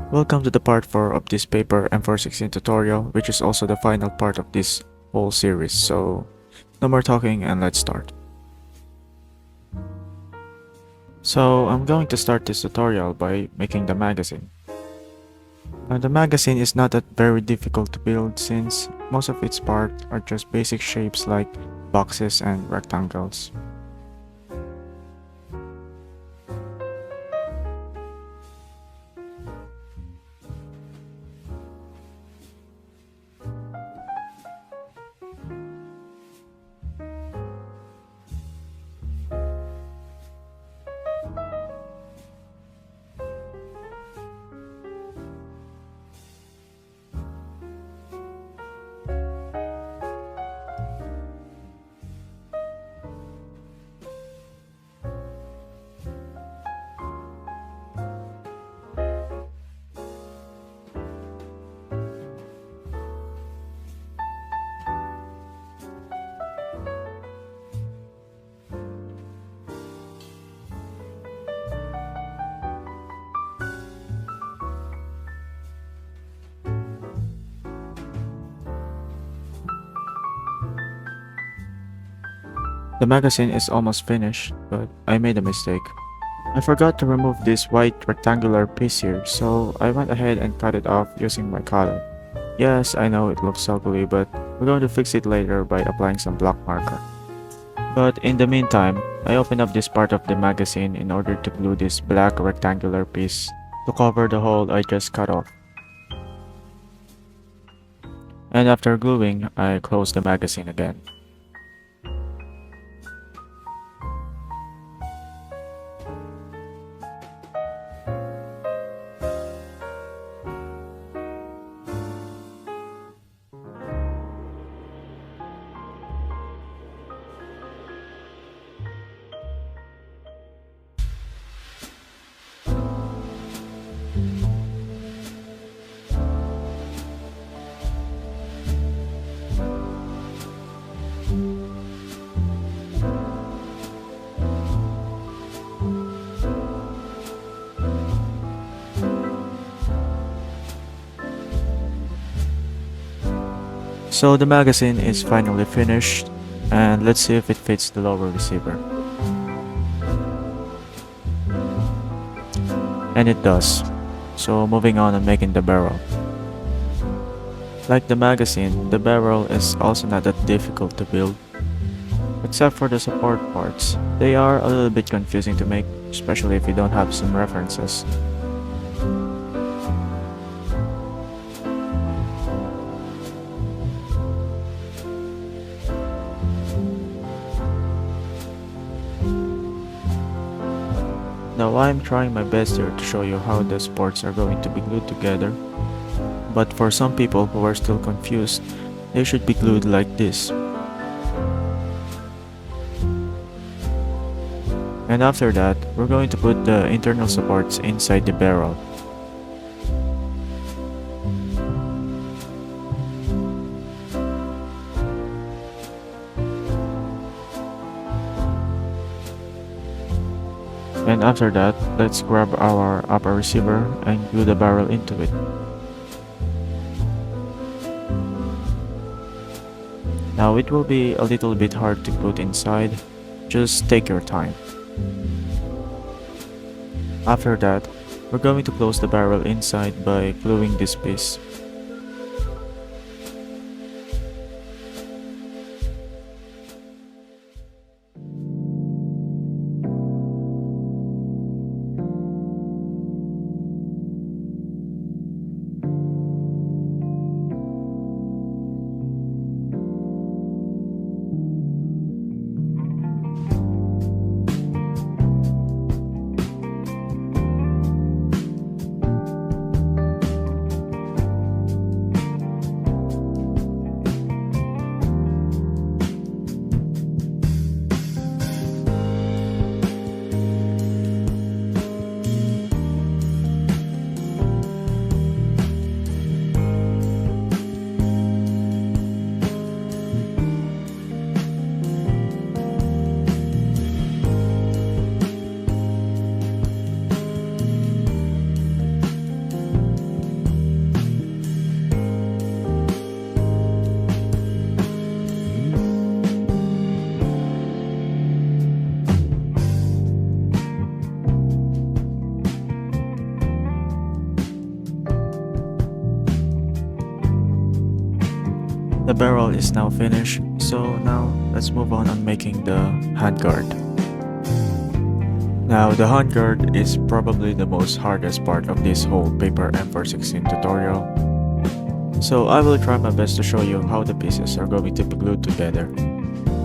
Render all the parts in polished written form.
Welcome to the part 4 of this paper M416 tutorial, which is also the final part of this whole series, so no more talking and let's start. So I'm going to start this tutorial by making the magazine. The magazine is not that very difficult to build since most of its parts are just basic shapes like boxes and rectangles. The magazine is almost finished, but I made a mistake. I forgot to remove this white rectangular piece here, so I went ahead and cut it off using my cutter. Yes, I know it looks ugly, but we're going to fix it later by applying some black marker. But in the meantime, I opened up this part of the magazine in order to glue this black rectangular piece to cover the hole I just cut off. And after gluing, I closed the magazine again. So the magazine is finally finished, and let's see if it fits the lower receiver. And it does. So moving on and making the barrel. Like the magazine, the barrel is also not that difficult to build. Except for the support parts. They are a little bit confusing to make, especially if you don't have some references. Now I'm trying my best here to show you how the supports are going to be glued together. But for some people who are still confused, they should be glued like this. And after that, we're going to put the internal supports inside the barrel. And after that, let's grab our upper receiver and glue the barrel into it. Now it will be a little bit hard to put inside, just take your time. After that, we're going to close the barrel inside by gluing this piece. The barrel is now finished, so now let's move on making the handguard. Now the handguard is probably the most hardest part of this whole paper M416 tutorial. So I will try my best to show you how the pieces are going to be glued together.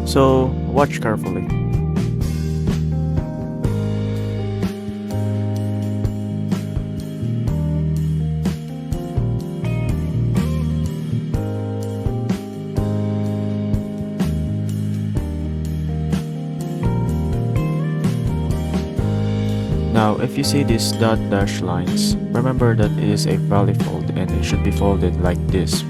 So watch carefully. Now, if you see these dot dash lines, remember that it is a valley fold and it should be folded like this.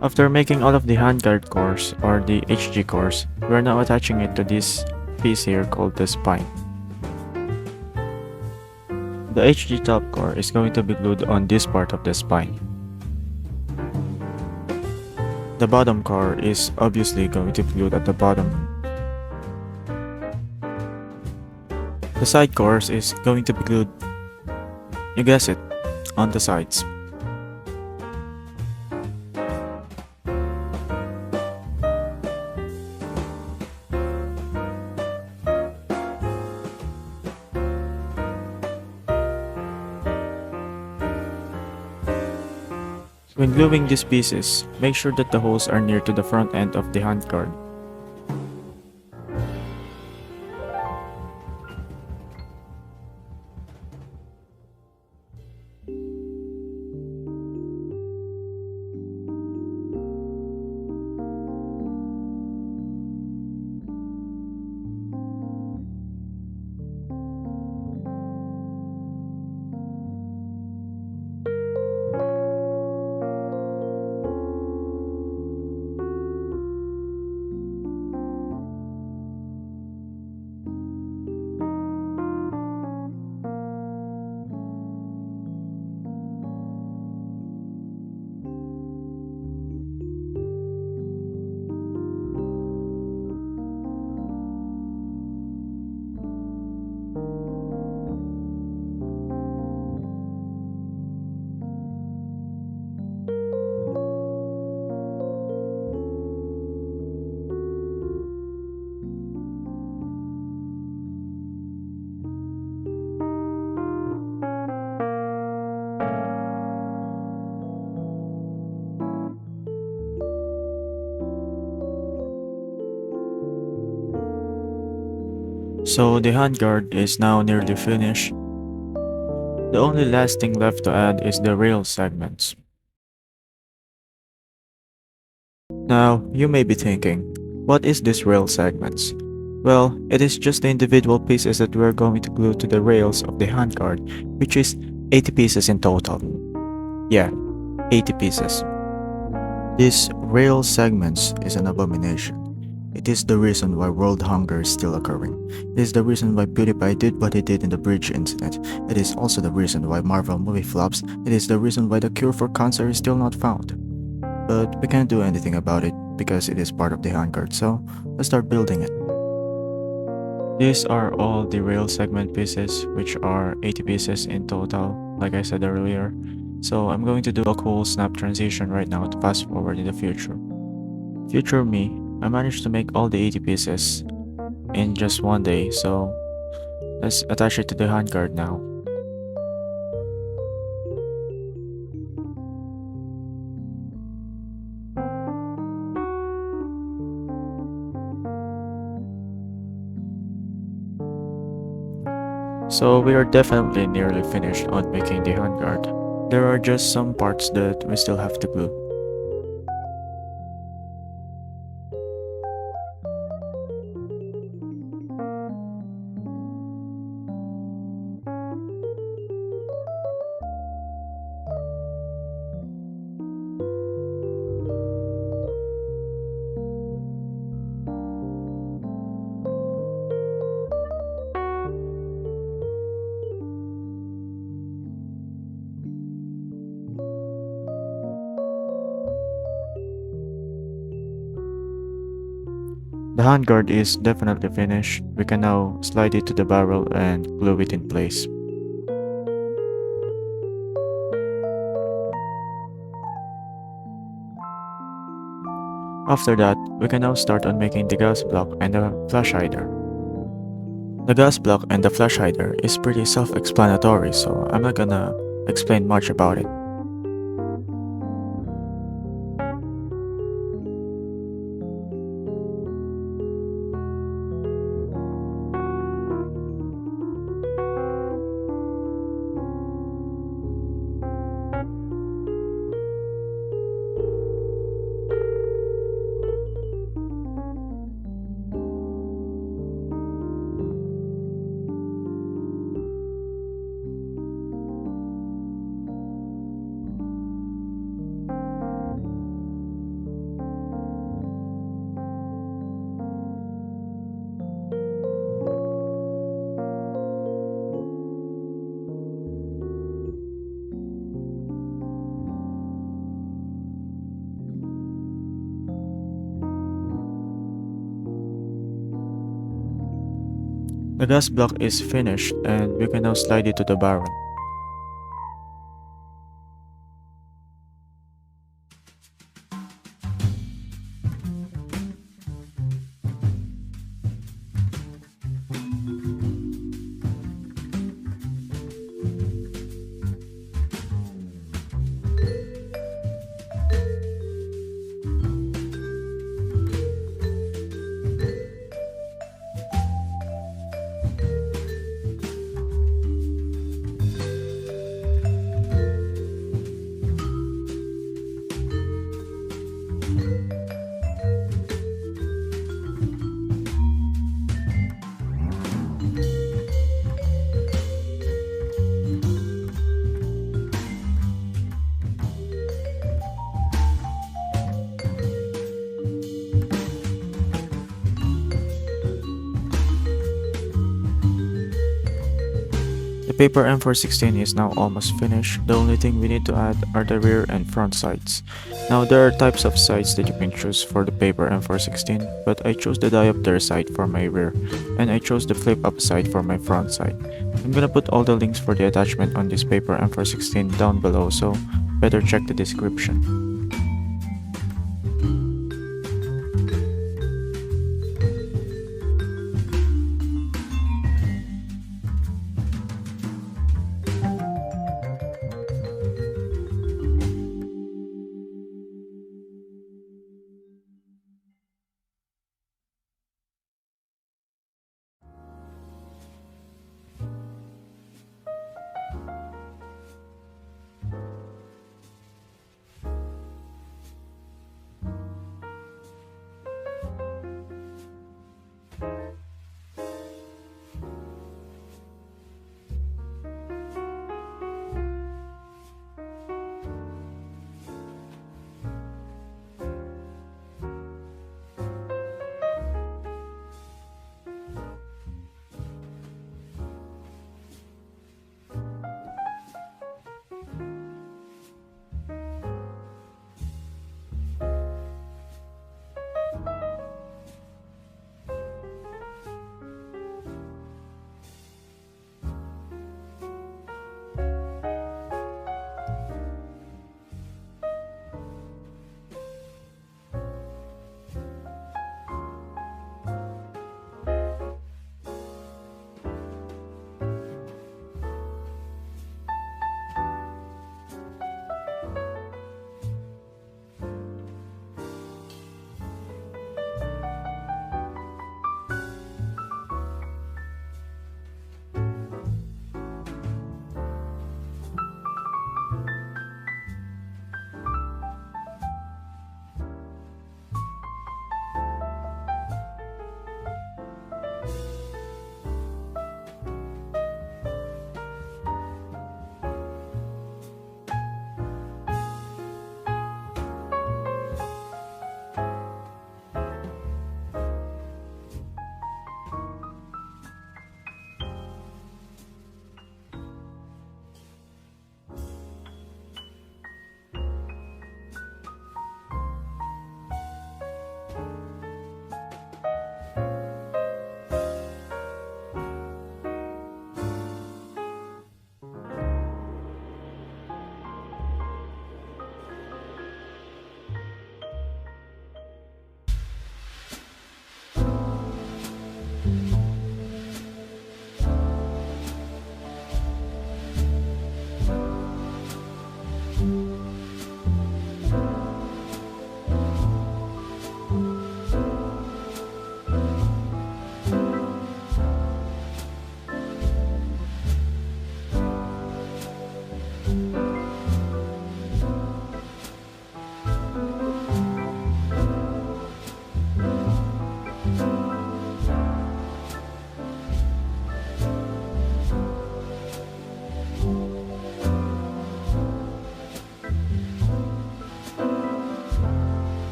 After making all of the handguard cores or the HG cores, we are now attaching it to this piece here called the spine. The HG top core is going to be glued on this part of the spine. The bottom core is obviously going to be glued at the bottom. The side cores is going to be glued, you guess it, on the sides. When gluing these pieces, make sure that the holes are near to the front end of the handguard. So the handguard is now nearly finished. The only last thing left to add is the rail segments. Now, you may be thinking, what is this rail segments? Well, it is just the individual pieces that we are going to glue to the rails of the handguard, which is 80 pieces in total. Yeah, 80 pieces. This rail segments is an abomination. It is the reason why world hunger is still occurring. It is the reason why PewDiePie did what he did in the bridge incident. It is also the reason why Marvel movie flops. It is the reason why the cure for cancer is still not found. But we can't do anything about it because it is part of the handguard, so let's start building it. These are all the rail segment pieces, which are 80 pieces in total, like I said earlier. So I'm going to do a cool snap transition right now to fast forward in the future. Future me, I managed to make all the 80 pieces in just one day, so let's attach it to the handguard now. So we are definitely nearly finished on making the handguard. There are just some parts that we still have to glue. The handguard is definitely finished. We can now slide it to the barrel and glue it in place. After that, we can now start on making the gas block and the flash hider. The gas block and the flash hider is pretty self-explanatory, so I'm not gonna explain much about it. The gas block is finished and we can now slide it to the barrel. paper M416 is now almost finished. The only thing we need to add are the rear and front sights. Now there are types of sights that you can choose for the paper M416, but I chose the diopter sight for my rear, and I chose the flip up sight for my front sight. I'm gonna put all the links for the attachment on this paper M416 down below, so better check the description.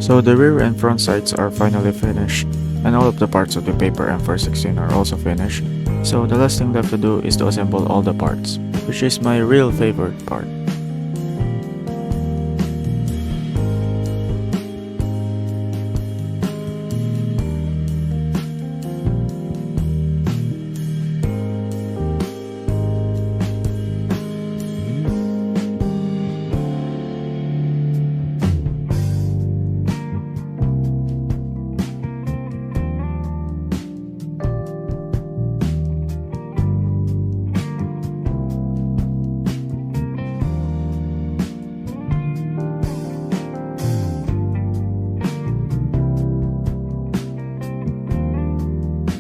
So the rear and front sights are finally finished, and all of the parts of the paper M416 are also finished. So the last thing left to do is to assemble all the parts, which is my real favorite part.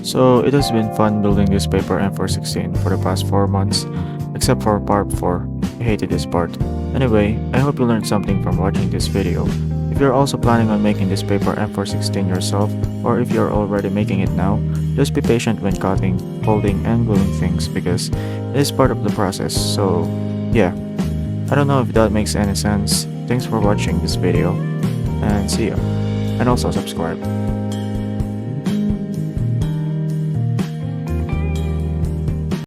So it has been fun building this paper M416 for the past 4 months, except for part 4. I hated this part. Anyway, I hope you learned something from watching this video. If you're also planning on making this paper M416 yourself, or if you're already making it now, just be patient when cutting, folding, and gluing things because it is part of the process. So yeah, I don't know if that makes any sense. Thanks for watching this video, and see ya. And also subscribe.